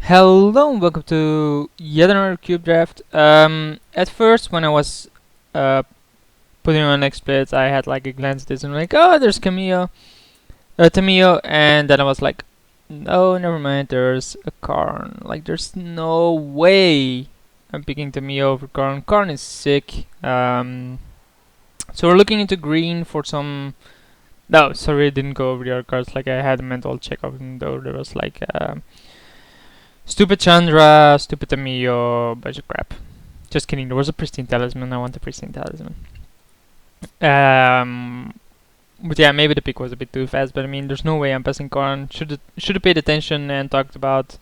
Hello and welcome to yet another cube draft. At first when I was uh, putting on Xsplit, I had like a glance at this and like, oh, there's Tamio, and then I was like, no, never mind, there's a Karn. Like, there's no way I'm picking Tamio over Karn. Karn is sick. So we're looking into green for some. No, sorry, I didn't go over the other cards. Like, I had a mental check of them, though there was like. Stupid Chandra, stupid Tamiyo, bunch of crap. Just kidding, there was a pristine talisman, I want a pristine talisman. But yeah, maybe the pick was a bit too fast, but I mean, there's no way I'm passing Karn. Should have paid attention and talked about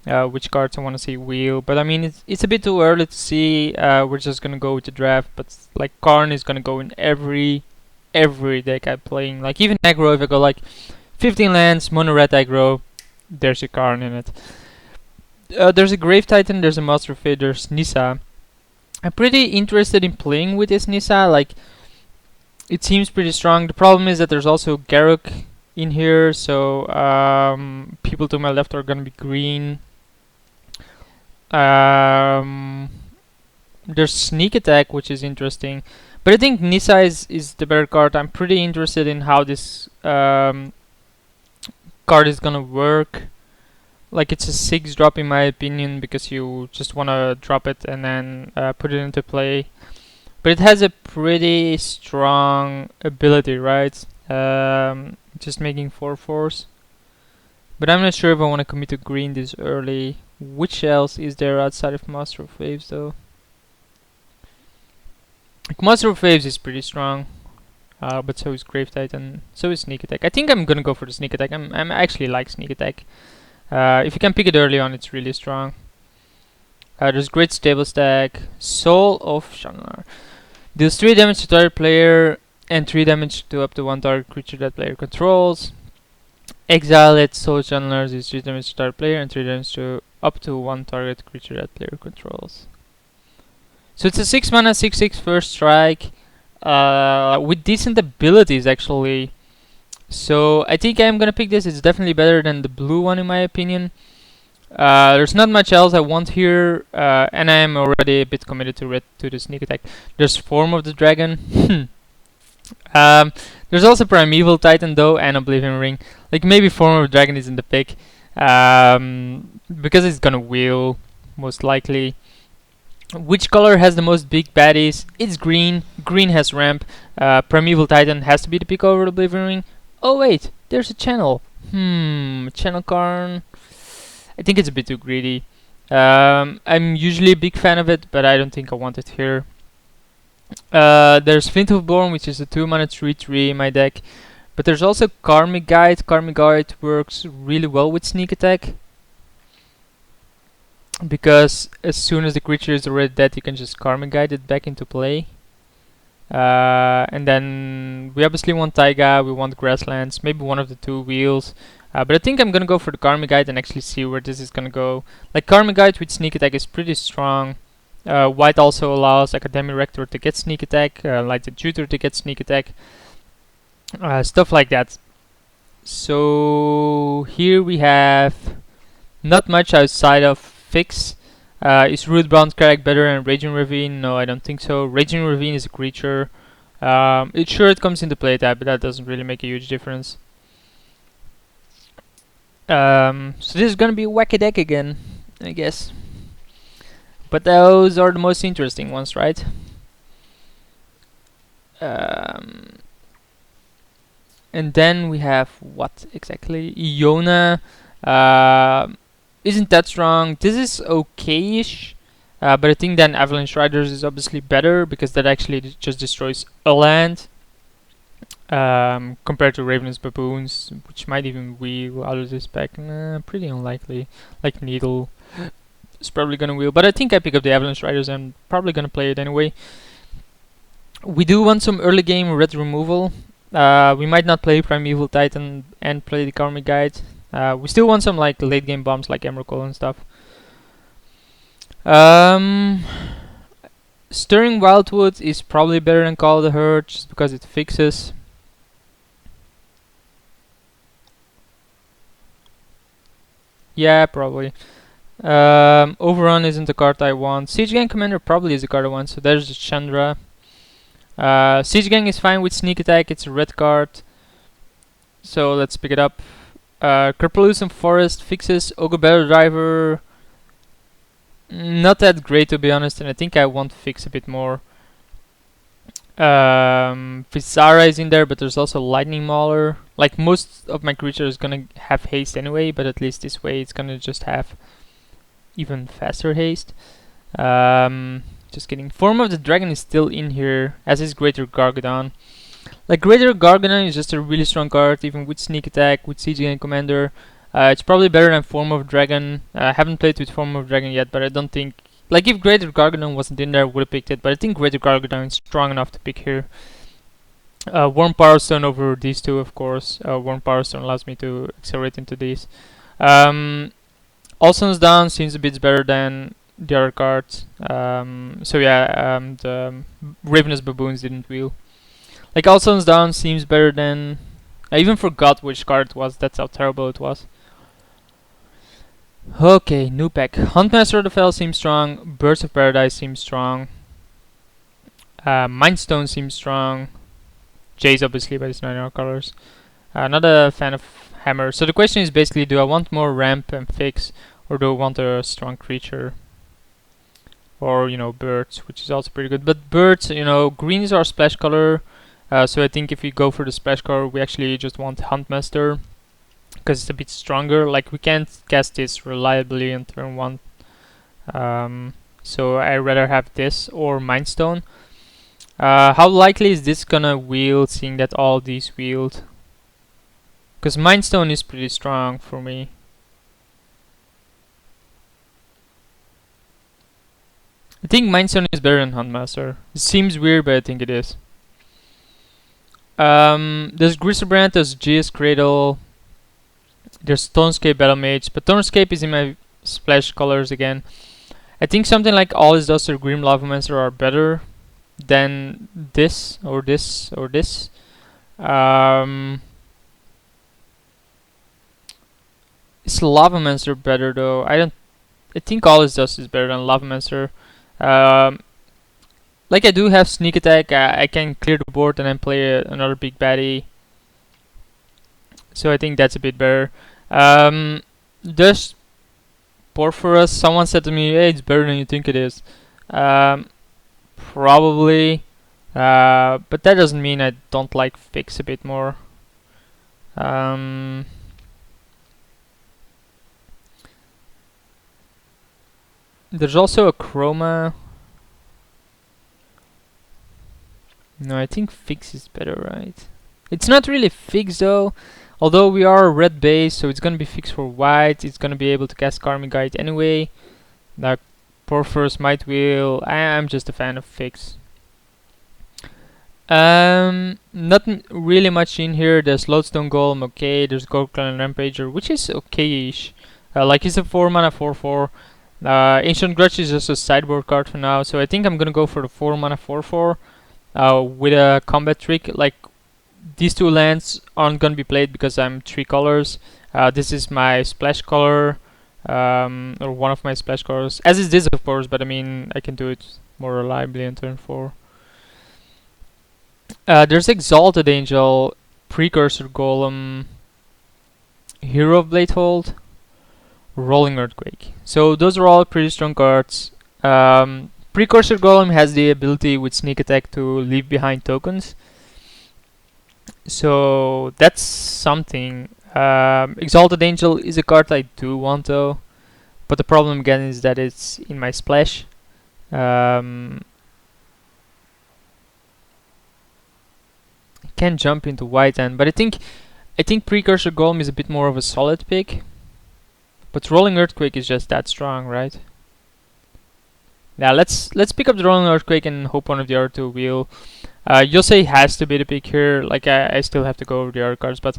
which cards I want to see wheel. But I mean, it's a bit too early to see. We're just gonna go with the draft, but like Karn is gonna go in every deck I'm playing. Like even aggro, if I go like 15 lands, mono red aggro, there's your Karn in it. There's a Grave Titan, there's a Master of Fate, there's Nissa. I'm pretty interested in playing with this Nissa, like, it seems pretty strong. The problem is that there's also Garruk in here, so people to my left are gonna be green. There's Sneak Attack, which is interesting. But I think Nissa is the better card. I'm pretty interested in how this card is gonna work. Like, it's a 6 drop in my opinion, because you just want to drop it and then put it into play. But it has a pretty strong ability, right? Just making 4/4s. But I'm not sure if I want to commit to green this early. Which else is there outside of Master of Waves though? Like, Master of Waves is pretty strong. But so is Grave Titan, so is Sneak Attack. I think I'm gonna go for the Sneak Attack. I'm actually like Sneak Attack. If you can pick it early on, it's really strong. There's Great Stable Stack, Soul of Shannar. Deals 3 damage to target player and 3 damage to up to 1 target creature that player controls. Exile it, Soul of Shannar deals 3 damage to target player and 3 damage to up to 1 target creature that player controls. So it's a 6 mana 6/6 first strike with decent abilities actually. So I think I'm gonna pick this. It's definitely better than the blue one in my opinion. There's not much else I want here, and I am already a bit committed to the Sneak Attack. There's Form of the Dragon. There's also Primeval Titan though, and Oblivion Ring. Like, maybe Form of the Dragon isn't the pick, because it's gonna wheel most likely. Which color has the most big baddies? It's green. Green has ramp. Primeval Titan has to be the pick over Oblivion Ring. Oh wait, there's a channel. Channel Karn. I think it's a bit too greedy. I'm usually a big fan of it, but I don't think I want it here. There's Flint of Born, which is a 2 mana 3/3 in my deck. But there's also Karmic Guide. Karmic Guide works really well with Sneak Attack, because as soon as the creature is already dead, you can just Karmic Guide it back into play. And then we obviously want Taiga, we want Grasslands, maybe one of the 2 wheels. But I think I'm gonna go for the Karmic Guide and actually see where this is gonna go. Like, Karmic Guide with Sneak Attack is pretty strong. White also allows Academy Rector to get Sneak Attack, like the Tutor to get Sneak Attack. Stuff like that. So here we have not much outside of Fix. Is Rootbound Crack better than Raging Ravine? No, I don't think so. Raging Ravine is a creature. It comes into play type, but that doesn't really make a huge difference. So this is gonna be a wacky deck again, I guess. But those are the most interesting ones, right? And then we have what exactly? Iona. Isn't that strong. This is okay-ish, but I think then Avalanche Riders is obviously better, because that actually just destroys a land, compared to Ravenous Baboons, which might even wheel out of this pack. Nah, pretty unlikely. Like Needle is probably gonna wheel, but I think I pick up the Avalanche Riders. I'm probably gonna play it anyway. We do want some early game red removal. We might not play Primeval Titan and play the Karmic Guide. We still want some like late game bombs like Emrakul and stuff. Stirring Wildwood is probably better than Call of the Herd, just because it fixes. Yeah, probably. Overrun isn't the card I want. Siege Gang Commander probably is the card I want, so there's Chandra. Siege Gang is fine with sneak attack, it's a red card. So let's pick it up. Kerpelucent Forest fixes Ogre Battle Driver. Not that great to be honest, and I think I want to fix a bit more. Vizara is in there, but there's also Lightning Mauler. Like most of my creatures is gonna have haste anyway, but at least this way it's gonna just have even faster haste. Just kidding. Form of the Dragon is still in here, as is Greater Gargadon. Like Greater Gargadon is just a really strong card, even with sneak attack, with Siege Gang Commander. It's probably better than Form of Dragon. I haven't played with Form of Dragon yet, but I don't think... Like if Greater Gargadon wasn't in there, I would have picked it, but I think Greater Gargadon is strong enough to pick here. Warm Power Stone over these two, of course. Warm Power Stone allows me to accelerate into these. All Suns Down seems a bit better than the other cards. So yeah, the Ravenous Baboons didn't wheel. Like All Suns Down seems better than... I even forgot which card it was, that's how terrible it was. Okay, new pack. Huntmaster of the Fell seems strong. Birds of Paradise seems strong. Mindstone seems strong. Jace obviously by his 9 colors. Not a fan of Hammer. So the question is basically, do I want more ramp and fix, or do I want a strong creature? Or, you know, birds, which is also pretty good. But birds, you know, green is our splash color. So I think if we go for the splash color, we actually just want Huntmaster, because it's a bit stronger. Like we can't cast this reliably on turn 1. So I rather have this or Mindstone. How likely is this gonna wield, seeing that all these wield? Because Mindstone is pretty strong for me. I think Mindstone is better than Huntmaster. It seems weird, but I think it is. There's Griselbrand, there's GS Cradle, there's Stonescape Battle Mage, but Stonescape is in my splash colors again. I think something like All Is Dust or Grim Lavamancer are better than this or this or this. Is Lavamancer better though? I think All Is Dust is better than Lavamancer. Like I do have sneak attack, I can clear the board and then play another big baddie. So I think that's a bit better. Just Porphyros, someone said to me, hey, it's better than you think it is. Probably. But that doesn't mean I don't like fix a bit more. There's also a Chroma. No, I think fix is better, right? It's not really fix though, although we are a red base, so it's gonna be fixed for white. It's gonna be able to cast Karmic Guide anyway. Now, Porphyros might wheel. I'm just a fan of fix. Not really much in here. There's Lodestone Golem, okay. There's Gold Clan Rampager, which is okay-ish. Like it's a 4 mana 4/4. Ancient Grudge is just a sideboard card for now, so I think I'm gonna go for the 4 mana 4/4. With a combat trick. Like these two lands aren't gonna be played because I'm 3 colors. This is my splash color, or one of my splash colors, as is this of course, but I mean I can do it more reliably on turn 4. There's Exalted Angel, Precursor Golem, Hero of Bladehold, Rolling Earthquake. So those are all pretty strong cards. Precursor Golem has the ability with sneak attack to leave behind tokens. So that's something. Exalted Angel is a card I do want though. But the problem again is that it's in my splash. Can jump into white end, but I think Precursor Golem is a bit more of a solid pick. But Rolling Earthquake is just that strong, right? Yeah, let's pick up the Rolling Earthquake and hope one of the other two wheel. Yosei has to be the pick here. Like I still have to go over the other cards, but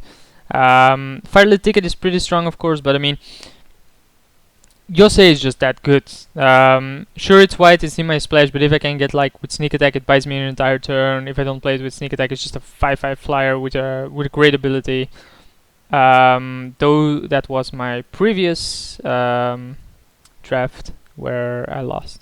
Firelit Ticket is pretty strong, of course. But I mean, Yosei is just that good. Sure, it's white, it's in my splash, but if I can get like with sneak attack, it buys me an entire turn. If I don't play it with sneak attack, it's just a 5/5 flyer with a great ability. Though that was my previous draft where I lost.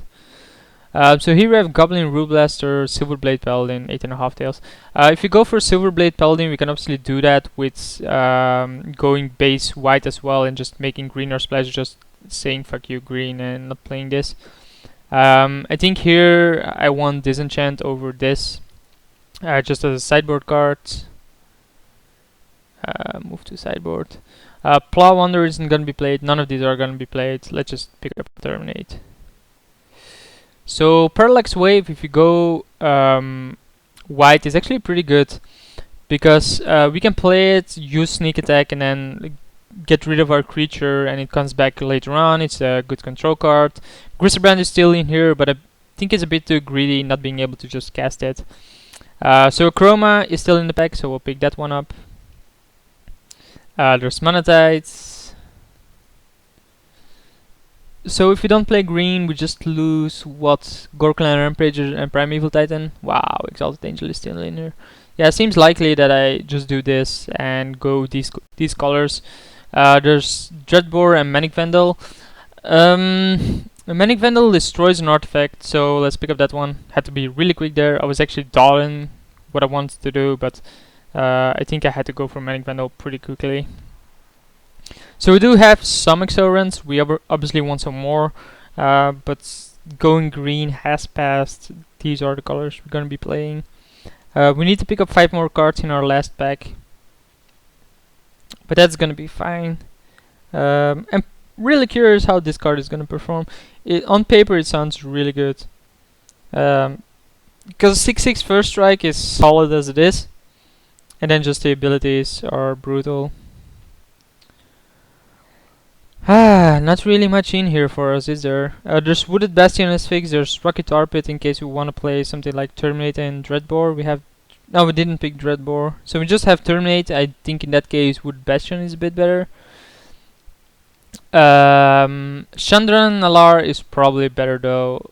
So here we have Goblin Rule Blaster, Silverblade Paladin, 8.5 tails. If you go for Silverblade Paladin, we can obviously do that with going base white as well and just making green or splash, just saying fuck you green and not playing this. I think here I want Disenchant over this, just as a sideboard card. Move to sideboard. Plow Wonder isn't gonna be played, none of these are gonna be played. Let's just pick up Terminate. So Parallax Wave, if you go white, is actually pretty good because we can play it, use Sneak Attack, and then get rid of our creature, and it comes back later on. It's a good control card. Griselbrand is still in here, but I think it's a bit too greedy not being able to just cast it. So Chroma is still in the pack, so we'll pick that one up. There's Monetites. So if we don't play green, we just lose what? Gorklan Rampager and Primeval Titan. Wow, Exalted Angel is still in here. Yeah, it seems likely that I just do this and go these colors. There's Dreadbore and Manic Vandal. Manic Vandal destroys an artifact, so let's pick up that one. Had to be really quick there. I was actually dawdling what I wanted to do, but I think I had to go for Manic Vandal pretty quickly. So we do have some accelerants. We obviously want some more, but going green has passed. These are the colors we're going to be playing. We need to pick up 5 more cards in our last pack, but that's going to be fine. I'm really curious how this card is going to perform. On paper it sounds really good, because 6/6 first strike is solid as it is, and then just the abilities are brutal. Not really much in here for us, is there? There's Wooded Bastion as fixed, there's Rocky Tar Pit in case we want to play something like Terminate and Dreadbore. No, we didn't pick Dreadbore, so we just have Terminate. I think in that case Wooded Bastion is a bit better. Chandran Nalar is probably better though,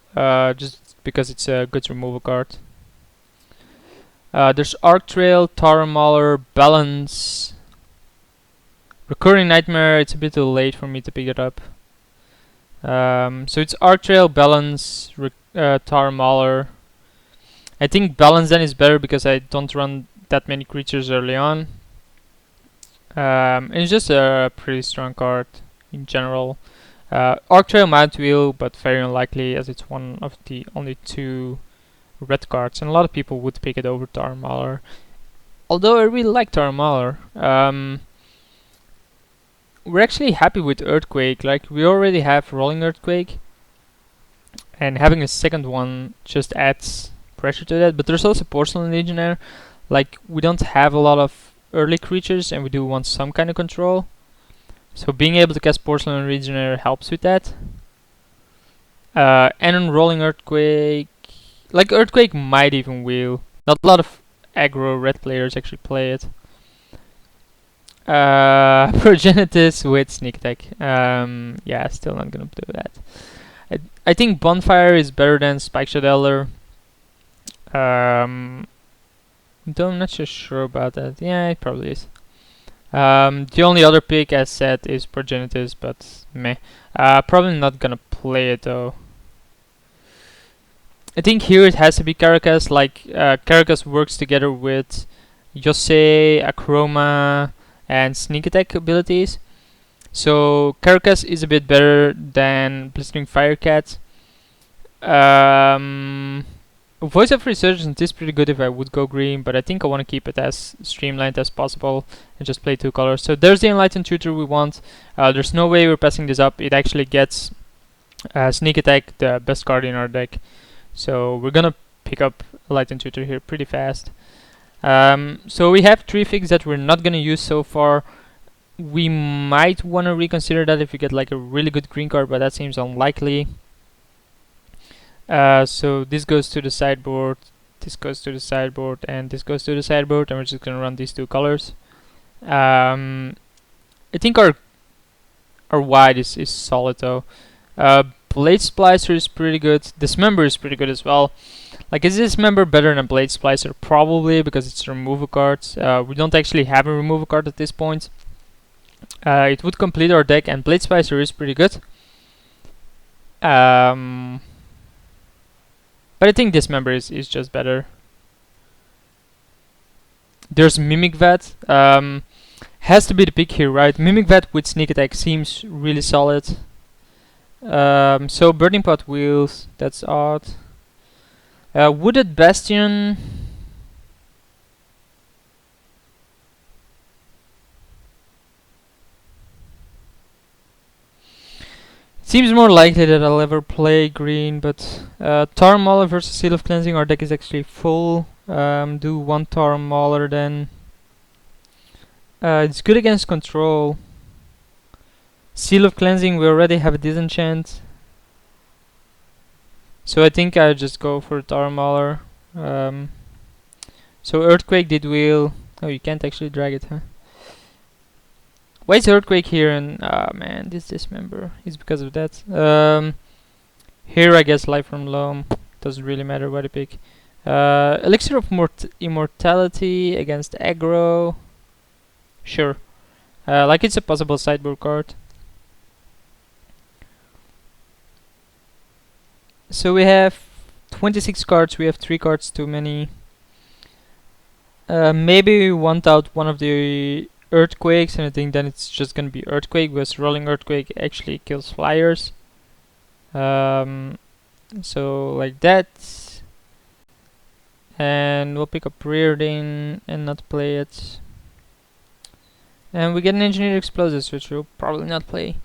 just because it's a good removal card. There's Arc Trail, Tara Mauler, Balance, Recurring Nightmare. It's a bit too late for me to pick it up. So it's Arc Trail, Balance, Tara Mauler. I think Balance then is better because I don't run that many creatures early on. And it's just a pretty strong card in general. Arc Trail might wheel, but very unlikely as it's one of the only 2 red cards, and a lot of people would pick it over Tara Mauler. Although I really like Tara Mauler. We're actually happy with Earthquake. Like, we already have Rolling Earthquake, and having a second one just adds pressure to that. But there's also Porcelain Legionnaire. Like, we don't have a lot of early creatures, and we do want some kind of control. So being able to cast Porcelain Legionnaire helps with that. And on Rolling Earthquake, like, Earthquake might even wheel. Not a lot of aggro red players actually play it. Progenitus with Sneak Attack. Yeah, still not gonna do that. I think Bonfire is better than Spike Shot Elder. Though I'm not so sure about that. Yeah, it probably is. The only other pick, as said, is Progenitus, but meh. Probably not gonna play it though. I think here it has to be Caracas. Like, Caracas works together with Yosei, Akroma, and Sneak Attack abilities. So Caracas is a bit better than Blistering Firecat. Voice of Resurgence is pretty good if I would go green, but I think I want to keep it as streamlined as possible and just play 2 colors. So there's the Enlightened Tutor we want. There's no way we're passing this up. It actually gets Sneak Attack, the best card in our deck. So we're gonna pick up Enlightened Tutor here pretty fast. So we have 3 figs that we're not gonna use so far. We might want to reconsider that if we get like a really good green card, but that seems unlikely. So this goes to the sideboard, this goes to the sideboard, and this goes to the sideboard, and we're just gonna run these 2 colors. I think our white is solid though. Blade Splicer is pretty good. Dismember is pretty good as well. Like, is Dismember better than Blade Splicer? Probably, because it's a removal card. We don't actually have a removal card at this point. It would complete our deck, and Blade Splicer is pretty good. But I think this member is just better. There's Mimic Vet. Has to be the pick here, right? Mimic Vet with sneak attack seems really solid. So Burning Pot Wheels, that's odd. Wooded Bastion. Seems more likely that I'll ever play green, but Tar Mauler versus Seal of Cleansing, our deck is actually full. Do one Tar Mauler then. It's good against control. Seal of Cleansing, we already have a disenchant. So I think I just go for Tar Mauler. So Earthquake did wheel. Oh, you can't actually drag it, huh? Why is Earthquake here and man, this dismember is because of that. Here I guess Life from Loam. Doesn't really matter what I pick. Elixir of Immortality against aggro. Sure. Like it's a possible sideboard card. So we have 26 cards, we have 3 cards too many. Maybe we want out one of the Earthquakes, and I think then it's just gonna be Earthquake, because rolling Earthquake actually kills flyers. So like that. And we'll pick up Rearding and not play it. And we get an Engineered Explosives, which we'll probably not play.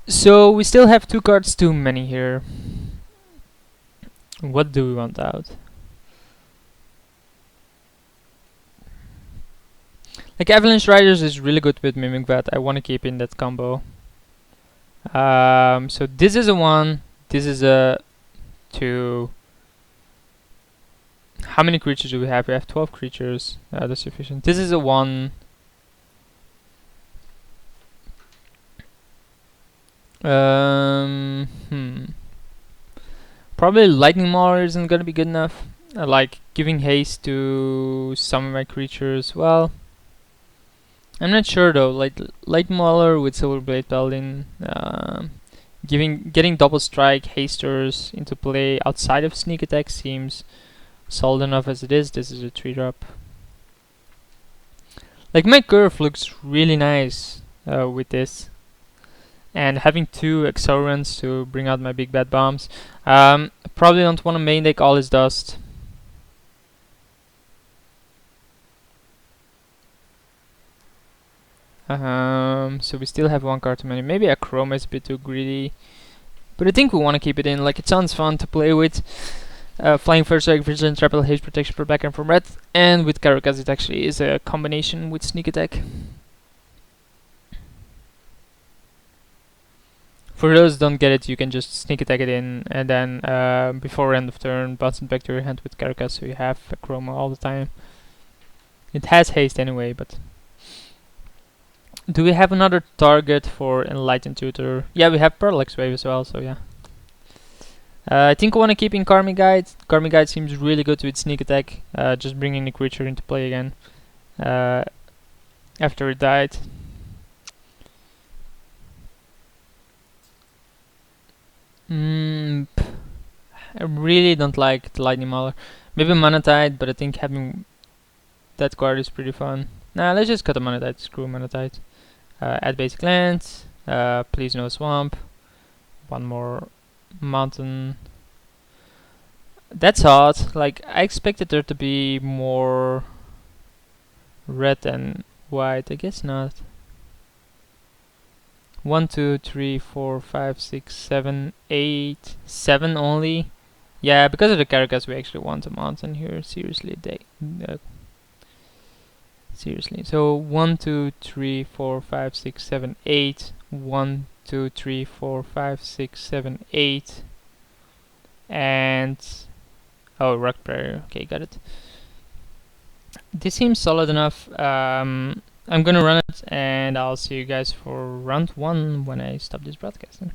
So we still have 2 cards too many here. What do we want out? Like Avalanche Riders is really good with Mimic Vat. I want to keep in that combo. So this is a 1. This is a 2. How many creatures do we have? We have 12 creatures. That's sufficient. This is a 1. Probably Lightning Mauler isn't gonna be good enough. Like giving haste to some of my creatures. Well, I'm not sure though. Like Lightning Mauler with Silverblade Paladin, getting double strike hasters into play outside of sneak attack seems solid enough as it is. This is a 3-drop. Like my curve looks really nice with this. And having 2 Accelerants to bring out my big bad bombs. Probably don't want to main deck All Is Dust. So we still have 1 card too many. Maybe a Chroma is a bit too greedy. But I think we want to keep it in. Like, it sounds fun to play with. Flying First Strike, Vigilant, Trapple, Haste Protection for back and from red. And with Karakas it actually is a combination with Sneak Attack. For those who don't get it, you can just sneak attack it in, and then before end of turn, bounce it back to your hand with Karakas, so you have a Chroma all the time. It has haste anyway, but... Do we have another target for Enlightened Tutor? Yeah, we have Parallax Wave as well, so yeah. I think I want to keep in Karmic Guide. Karmic Guide seems really good with sneak attack, just bringing the creature into play again after it died. I really don't like the Lightning Mauler. Maybe Manatide, but I think having that card is pretty fun. Nah, let's just cut a Manatide. Screw Manatide. Add basic lands. Please no swamp. 1 more mountain. That's odd. Like, I expected there to be more red and white. I guess not. 1, 2, 3, 4, 5, 6, 7, 8, 7 only. Yeah, because of the Karakas, we actually want a mountain here. Seriously, seriously. So 1, 2, 3, 4, 5, 6, 7, 8. 1, 2, 3, 4, 5, 6, 7, 8. And oh, Rock Prayer. Okay, got it. This seems solid enough. I'm gonna run it, and I'll see you guys for round 1 when I stop this broadcasting.